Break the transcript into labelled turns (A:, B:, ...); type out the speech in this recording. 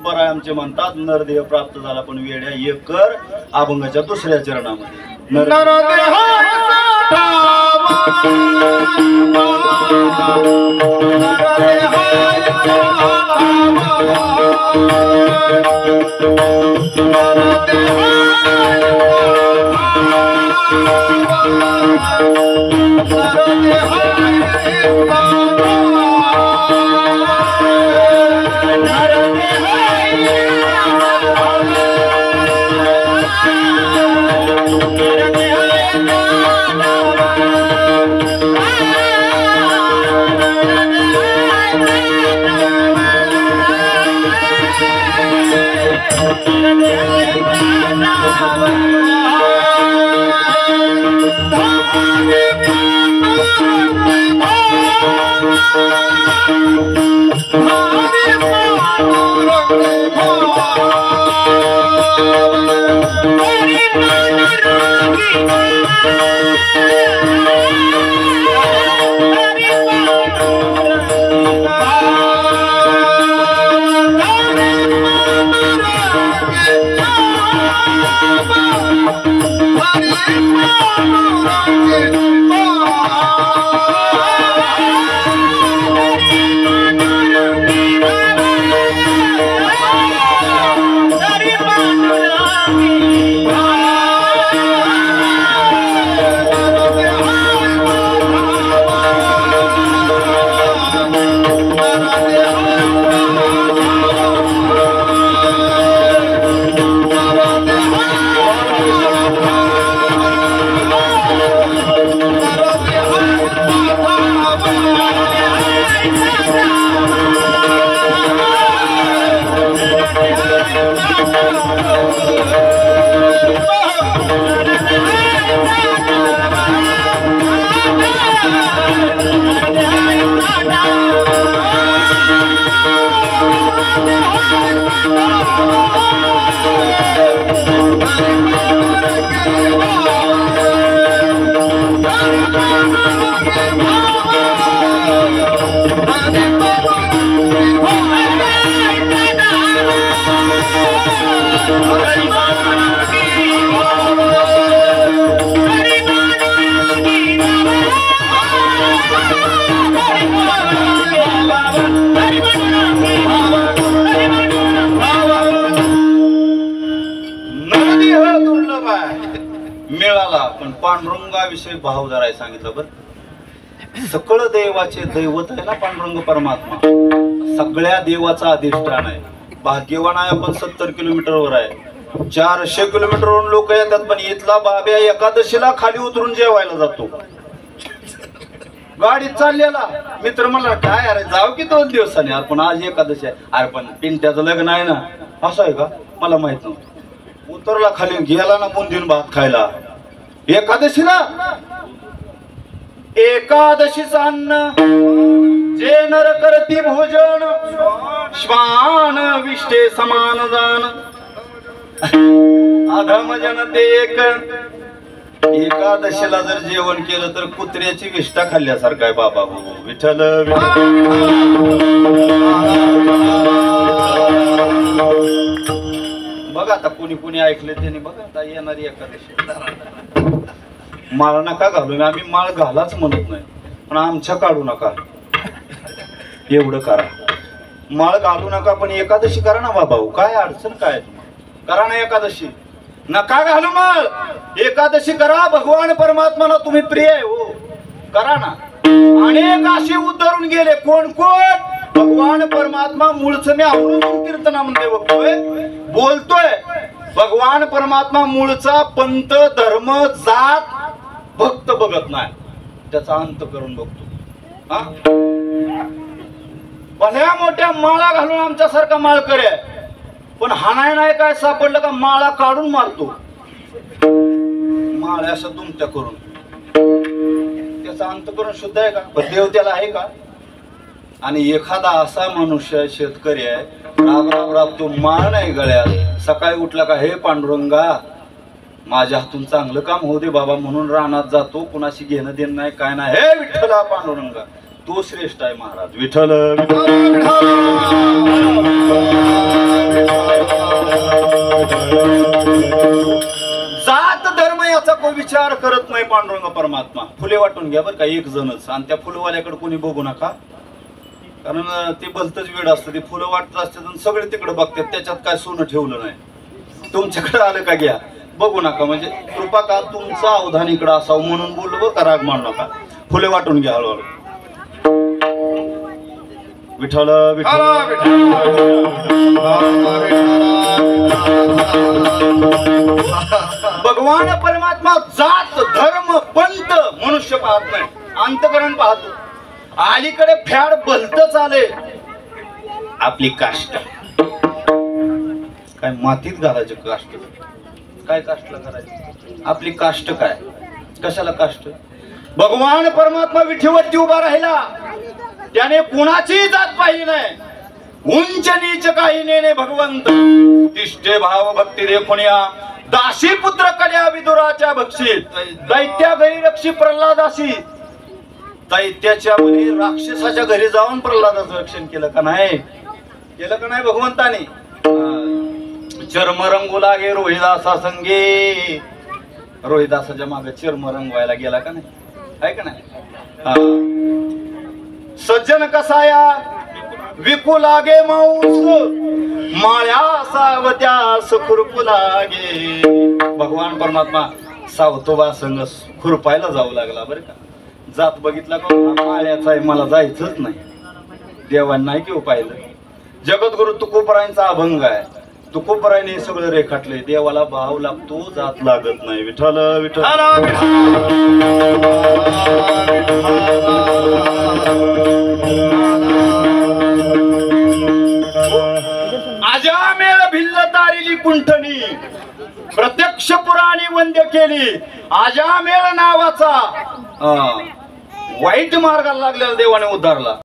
A: बरा आमचे म्हणतात नरदेह प्राप्त झाला पण वेड्या एक कर अभंगाच्या दुसऱ्या चरणामध्ये मिळाला पण पांडुरंगाविषयी भाव जराय सांगितलं बरं सकळ देवाचे दैवत आहे ना पांडुरंग परमात्मा सगळ्या देवाचा अधिष्ठान आहे भाग्यवान आहे आपण 70 किलोमीटरवर आहे 400 किलोमीटरवरून लोक येतात पण इथला बाब्या एकादशीला खाली उतरून जेवायला जातो गाडीत चाललेला मित्र म्हणला काय अरे जाऊ की 2 दिवसांनी अरे पण आज एकादशी आहे अरे पण पिंट्याचं लग्न आहे ना असं आहे का मला माहित नव्हतं उतरला खाली गेला ना बुंदीन भात खायला एकादशीला एकादशीचा अन्न जे नर करती भोजन श्वान विष्टे समान जान अधम जन ते एक एकादशीला जर जेवण केलं तर कुत्र्याची विष्ठा खाल्ल्यासारखं आहे बाबा विठ्ठल बघा आता कोणी कोणी ऐकले त्यांनी बघा आता येणारी एकादशी माळ नका घालू आम्ही माळ घालाच म्हणत नाही पण आमच्या काढू नका एवढं करा माळ घालू नका पण एकादशी करा ना बाबा काय अडचण काय करा ना एकादशी नका घालू माळ एकादशी करा भगवान परमात्माला तुम्ही प्रिय आहे हो करा ना अनेक असे उतरून गेले कोण कोण भगवान परमात्मा मूळचं मी आवडून कीर्तनामध्ये बघतोय बोलतोय भगवान परमात्मा मूळचा पंथ धर्म जात भक्त बघत नाही त्याचा अंत करून बघतो हा भल्या मोठ्या माळा घालून आमच्यासारखा माळकरी आहे पण हाणाय नाही काय सापडलं का माळा काढून मारतो माळ्या असं दुमत्या करून त्याचा अंत करून शुद्ध आहे का देव त्याला आहे का आणि एखादा असा मनुष्य शेतकरी आहे राब राब राब तो माळ नाही गळ्यात सकाळी उठला का हे पांडुरंगा माझ्या हातून चांगलं काम होऊ दे बाबा म्हणून रानात जातो कुणाशी घेणं देणं नाही काय नाही हे विठ्ठला पांडुरंगा तो श्रेष्ठ आहे महाराज विठ्ठल विचार करत नाही पांडुरंग परमात्मा. फुले वाटून घ्या बरं का, एक जणच, आणि त्या फुलवाल्याकडे कोणी बघू नका, कारण ते भलतच वेळ असतं. ते फुलं वाटत असतात आणि सगळे तिकडे बघतात, त्याच्यात काय सोनं ठेवलं नाही. तुमच्याकडे आलं का घ्या, बघू नका. म्हणजे कृपा का तुमचं अवधान इकडं असावं म्हणून बोललो बरं का, राग मानू नका. फुले वाटून घ्या हळूहळू. विठ्ठल विठ्ठल भगवान परमात्मा जात धर्म पंथ मनुष्य पाहत नाही, अंतकरण पाहतो. अलीकडे फॅड भलतच आले, आपली काष्ट काय मातीत घालायचे, काष्ट काय काष्टला घालायची, आपली काष्ट काय, कशाला काष्ट. भगवान परमात्मा विठीवरती उभा राहिला, त्याने कुणाची जात पाहिली नाही. उंच नीच काही नेणे भगवंत, तिष्ठे भाव भक्ती देखुनिया. दासी पुत्र कड्या विदुराच्या भक्षीत, दैत्या घरी रक्षी प्रल्हादासी. दैत्याच्या मुली राक्षसाच्या घरी जाऊन प्रल्हादाचं रक्षण केलं का नाही, केलं का नाही भगवंताने. चर्म रंगू लागे रोहिदासा संगे, रोहिदासाच्या मागे चर्म रंगवायला गेला का नाही, आहे का नाही. सज्जन कसाया विकू लागे माऊस, माळ्या सावत्यास खुरपू लागे. भगवान परमात्मा सावतोबा संग खुरपायला जाऊ लागला बरं का. जात बघितला का, माळ्याचा आहे, मला जायचंच नाही. देवांना नाही किंवा पाहिलं. जगद्गुरु तुकोबरायांचा अभंग आहे, तुकोबरायाने सगळं रेखाटलंय. देवाला भाव लागतो, जात लागत नाही. विठ्ठल विठ्ठल आजामेळ भिल्ल तारिली कुंठनी, प्रत्यक्ष पुराणी वंद्य केली. आजामेळ नावाचा वाईट मार्गाला लागलेला देवाने उद्धारला.